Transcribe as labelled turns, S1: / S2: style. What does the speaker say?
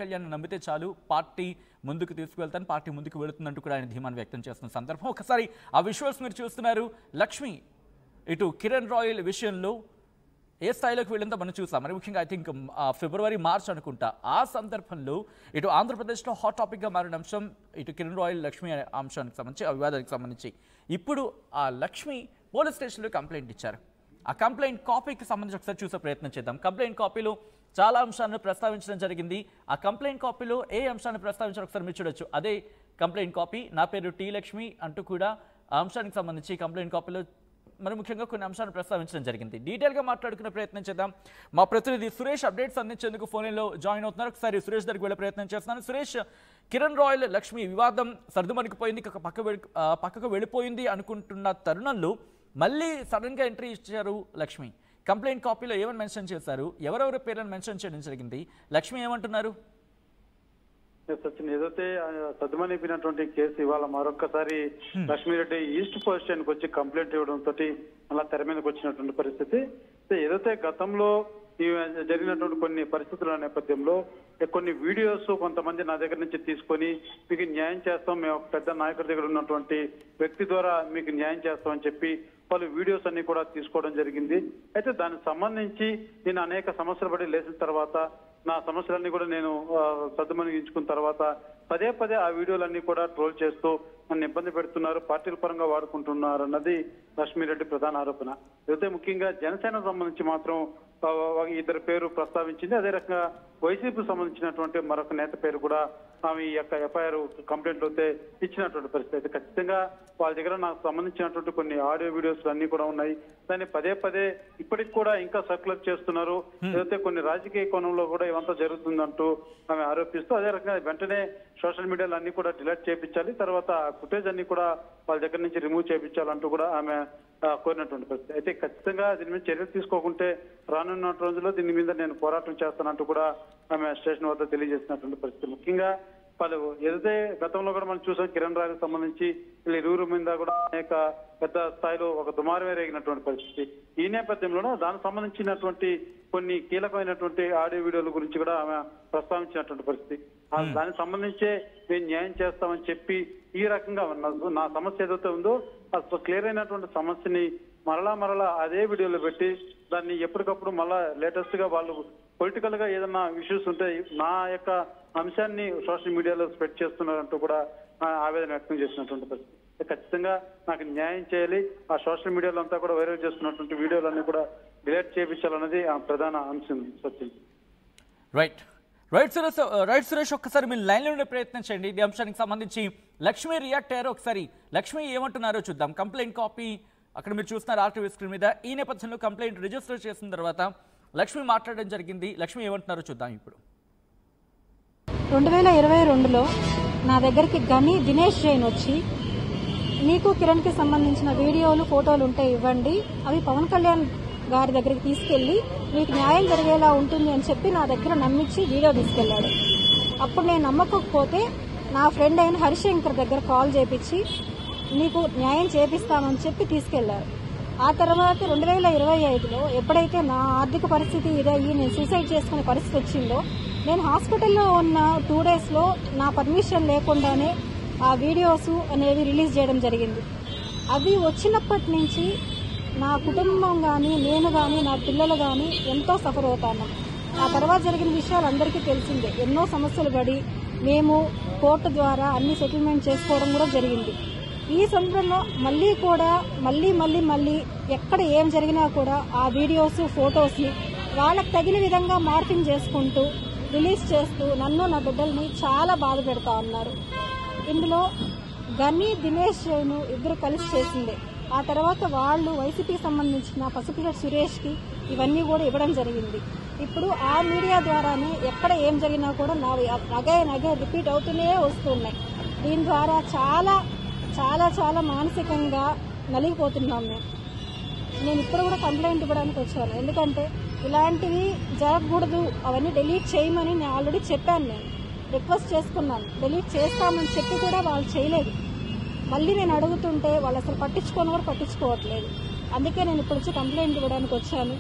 S1: కళ్యాణ్ నమ్మితే చాలు పార్టీ ముందుకు తీసుకువెళ్తాను, పార్టీ ముందుకు వెళుతుందంటూ కూడా ఆయన ధీమాన్ని వ్యక్తం చేస్తున్న సందర్భం. ఒకసారి ఆ విజువల్స్ మీరు చూస్తున్నారు. లక్ష్మి ఇటు కిరణ్ రాయల్ విషయంలో ఏ స్థాయిలోకి వెళ్ళిందో మనం చూసాం. మరి ముఖ్యంగా ఐ థింక్ ఫిబ్రవరి మార్చ్ అనుకుంటా ఆ సందర్భంలో ఇటు ఆంధ్రప్రదేశ్లో హాట్ టాపిక్గా మారిన అంశం ఇటు కిరణ్ రాయల్ లక్ష్మి అనే అంశానికి సంబంధించి ఆ వివాదానికి సంబంధించి ఇప్పుడు ఆ లక్ష్మి పోలీస్ స్టేషన్లో కంప్లైంట్ ఇచ్చారు. ఆ కంప్లైంట్ కాపీకి సంబంధించి ఒకసారి చూసే ప్రయత్నం చేద్దాం. కంప్లైంట్ కాపీలో చాలా అంశాలను ప్రస్తావించడం జరిగింది. ఆ కంప్లైంట్ కాపీలో ఏ అంశాన్ని ప్రస్తావించారు ఒకసారి మీరు చూడొచ్చు. అదే కంప్లైంట్ కాపీ, నా పేరు టీ లక్ష్మి అంటూ కూడా ఆ అంశానికి సంబంధించి కంప్లైంట్ కాపీలో మరి ముఖ్యంగా కొన్ని అంశాలను ప్రస్తావించడం జరిగింది. డీటెయిల్గా మాట్లాడుకునే ప్రయత్నం చేద్దాం. మా ప్రతినిధి సురేష్ అప్డేట్స్ అందించేందుకు ఫోన్లో జాయిన్ అవుతున్నారు. ఒకసారి సురేష్ దగ్గరికి వెళ్ళే ప్రయత్నం చేస్తున్నాను. సురేష్, కిరణ్ రాయల్ లక్ష్మి వివాదం సర్దుమణికిపోయింది, పక్కకు వెళ్ళిపోయింది అనుకుంటున్న తరుణంలో మళ్ళీ సడన్గా ఎంట్రీ ఇచ్చారు లక్ష్మి. కంప్లైంట్ కాపీలో ఏమని మెన్షన్ చేశారు, ఎవరెవరి పేర్లను మెన్షన్ చేయడం జరిగింది, లక్ష్మి ఏమంటున్నారు?
S2: సచిన్, ఏదైతే సద్దుమణిపోయినటువంటి కేసు ఇవాళ మరొక్కసారి లక్ష్మీరెడ్డి ఈస్ట్ పోలీస్ స్టేషన్ కి వచ్చి కంప్లైంట్ ఇవ్వడంతో అలా తెర మీదకి వచ్చినటువంటి పరిస్థితి. ఏదైతే గతంలో జరిగినటువంటి కొన్ని పరిస్థితుల నేపథ్యంలో కొన్ని వీడియోస్ కొంతమంది నా దగ్గర నుంచి తీసుకొని మీకు న్యాయం చేస్తాం, మేము ఒక పెద్ద నాయకుడి దగ్గర ఉన్నటువంటి వ్యక్తి ద్వారా మీకు న్యాయం చేస్తామని చెప్పి వాళ్ళు వీడియోస్ అన్ని కూడా తీసుకోవడం జరిగింది. అయితే దానికి సంబంధించి నేను అనేక సమస్యలు పడి లేచిన తర్వాత నా సమస్యలన్నీ కూడా నేను సద్దుమణిగించుకున్న తర్వాత పదే పదే ఆ వీడియోలన్నీ కూడా ట్రోల్ చేస్తూ నన్ను ఇబ్బంది పెడుతున్నారు, పార్టీల పరంగా వాడుకుంటున్నారు అన్నది లక్ష్మీరెడ్డి ప్రధాన ఆరోపణ. అయితే ముఖ్యంగా జనసేనకు సంబంధించి మాత్రం ఇద్దరు పేరు ప్రస్తావించింది. అదే రకంగా వైసీపీకి సంబంధించినటువంటి మరొక నేత పేరు కూడా ఆమె ఈ యొక్క ఎఫ్ఐఆర్ కంప్లైంట్ అయితే ఇచ్చినటువంటి పరిస్థితి. ఖచ్చితంగా వాళ్ళ దగ్గర నాకు సంబంధించినటువంటి కొన్ని ఆడియో వీడియోస్ అన్ని కూడా ఉన్నాయి. దాన్ని పదే పదే ఇప్పటికి కూడా ఇంకా సర్క్యులేట్ చేస్తున్నారు. ఏదైతే కొన్ని రాజకీయ కోణంలో కూడా ఇవంతా జరుగుతుందంటూ ఆమె ఆరోపిస్తూ అదే రకంగా వెంటనే సోషల్ మీడియాలో అన్ని కూడా డిలీట్ చేయించాలి, తర్వాత ఫుటేజ్ అన్ని కూడా వాళ్ళ దగ్గర నుంచి రిమూవ్ చేయించాలంటూ కూడా ఆమె కోరినటువంటి పరిస్థితి. అయితే ఖచ్చితంగా దీని మీద చర్యలు తీసుకోకుంటే రానున్న రోజుల్లో దీని మీద నేను పోరాటం చేస్తానంటూ కూడా ఆమె స్టేషన్ వద్ద తెలియజేసినటువంటి పరిస్థితి. ముఖ్యంగా వాళ్ళు ఏదైతే గతంలో కూడా మనం చూసాం, కిరణ్ రాయల్ సంబంధించి వీళ్ళ ఇరువురు మీద కూడా అనేక పెద్ద స్థాయిలో ఒక దుమారమే రేగినటువంటి పరిస్థితి. ఈ నేపథ్యంలోనూ దానికి సంబంధించినటువంటి కొన్ని కీలకమైనటువంటి ఆడియో వీడియోల గురించి కూడా ఆమె ప్రస్తావించినటువంటి పరిస్థితి. దానికి సంబంధించే మేము న్యాయం చేస్తామని చెప్పి ఈ రకంగా నా సమస్య ఏదైతే ఉందో అసలు క్లియర్ అయినటువంటి సమస్యని మరలా అదే వీడియోలో పెట్టి దాన్ని ఎప్పటికప్పుడు మళ్ళా లేటెస్ట్ గా వాళ్ళు పొలిటికల్ గా ఏదన్నా ఇష్యూస్ ఉంటే నా యొక్క అంశాన్ని సోషల్ మీడియాలో స్ప్రెడ్ చేస్తున్నారంటూ కూడా ఆవేదన వ్యక్తం చేసినటువంటి పరిస్థితి. ఖచ్చితంగా నాకు న్యాయం చేయాలి, ఆ సోషల్ మీడియాలో అంతా కూడా వైరల్ చేస్తున్నటువంటి వీడియోలన్నీ కూడా డిలీట్ చేయించాలన్నది ఆ ప్రధాన అంశం. సత్యం.
S1: రైట్ సురేష్, ఒక్కసారి మీరు లైన్లో ఉండే ప్రయత్నం చేయండి. ఈ అంశానికి సంబంధించి లక్ష్మి రియాక్ట్ అయ్యారు. ఒకసారి లక్ష్మి ఏమంటున్నారో చూద్దాం. కంప్లైంట్ కాపీ అక్కడ మీరు చూస్తున్నారు ఆర్టీవీ స్క్రీన్ మీద. ఈ నేపథ్యంలో కంప్లైంట్ రిజిస్టర్ చేసిన తర్వాత లక్ష్మి మాట్లాడడం జరిగింది. లక్ష్మి ఏమంటున్నారో చూద్దాం. ఇప్పుడు
S3: 2022లో నా దగ్గరికి గని దినేష్ జైన్ వచ్చి నీకు కిరణ్ కి సంబంధించిన వీడియోలు ఫోటోలు ఉంటే ఇవ్వండి, అవి పవన్ కళ్యాణ్ గారి దగ్గరికి తీసుకెళ్లి మీకు న్యాయం జరిగేలా ఉంటుంది అని చెప్పి నా దగ్గర నమ్మించి వీడియో తీసుకెళ్లాడు. అప్పుడు నేను నమ్మకపోతే నా ఫ్రెండ్ అయిన హరిశంకర్ దగ్గర కాల్ చేపించి నీకు న్యాయం చేపిస్తామని చెప్పి తీసుకెళ్లారు. ఆ తర్వాత 2025లో ఎప్పుడైతే నా ఆర్థిక పరిస్థితి ఇదయ్యి నేను సూసైడ్ చేసుకునే పరిస్థితి వచ్చిందో నేను హాస్పిటల్లో ఉన్న 2 డేస్లో నా పర్మిషన్ లేకుండానే ఆ వీడియోస్ అనేవి రిలీజ్ చేయడం జరిగింది. అవి వచ్చినప్పటి నుంచి నా కుటుంబం కానీ నేను కానీ నా పిల్లలు కానీ ఎంతో సఫర్ అవుతాను. ఆ తర్వాత జరిగిన విషయాలు అందరికీ తెలిసిందే. ఎన్నో సమస్యలు పడి మేము కోర్టు ద్వారా అన్ని సెటిల్మెంట్ చేసుకోవడం కూడా జరిగింది. ఈ సందర్భంలో మళ్ళీ కూడా మళ్ళీ ఎక్కడ ఏం జరిగినా కూడా ఆ వీడియోస్ ఫొటోస్ని వాళ్ళకి తగిన విధంగా మార్పింగ్ చేసుకుంటూ రిలీజ్ చేస్తూ నన్ను నా బిడ్డల్ని చాలా బాధ పెడతా ఉన్నారు. ఇందులో గని దినేష్ ఇద్దరు కలిసి చేసిందే. ఆ తర్వాత వాళ్ళు వైసీపీకి సంబంధించిన పసుపులెట్టి సురేష్కి ఇవన్నీ కూడా ఇవ్వడం జరిగింది. ఇప్పుడు ఆ మీడియా ద్వారానే ఎక్కడ ఏం జరిగినా కూడా అగే రిపీట్ అవుతూనే వస్తున్నాయి. దీని ద్వారా చాలా చాలా చాలా మానసికంగా నలిగిపోతున్నాం. నేను ఇప్పుడు కూడా కంప్లైంట్ ఇవ్వడానికి వచ్చాను. ఎందుకంటే ఇలాంటివి జరగకూడదు, అవన్నీ డిలీట్ చేయమని నేను ఆల్రెడీ చెప్పాను. నేను రిక్వెస్ట్ చేసుకున్నాను, డిలీట్ చేస్తామని చెప్పి కూడా వాళ్ళు చేయలేదు. మళ్ళీ నేను అడుగుతుంటే వాళ్ళు అసలు పట్టించుకోవట్లేదు. అందుకే నేను ఇప్పుడు వచ్చి కంప్లైంట్ ఇవ్వడానికి వచ్చాను.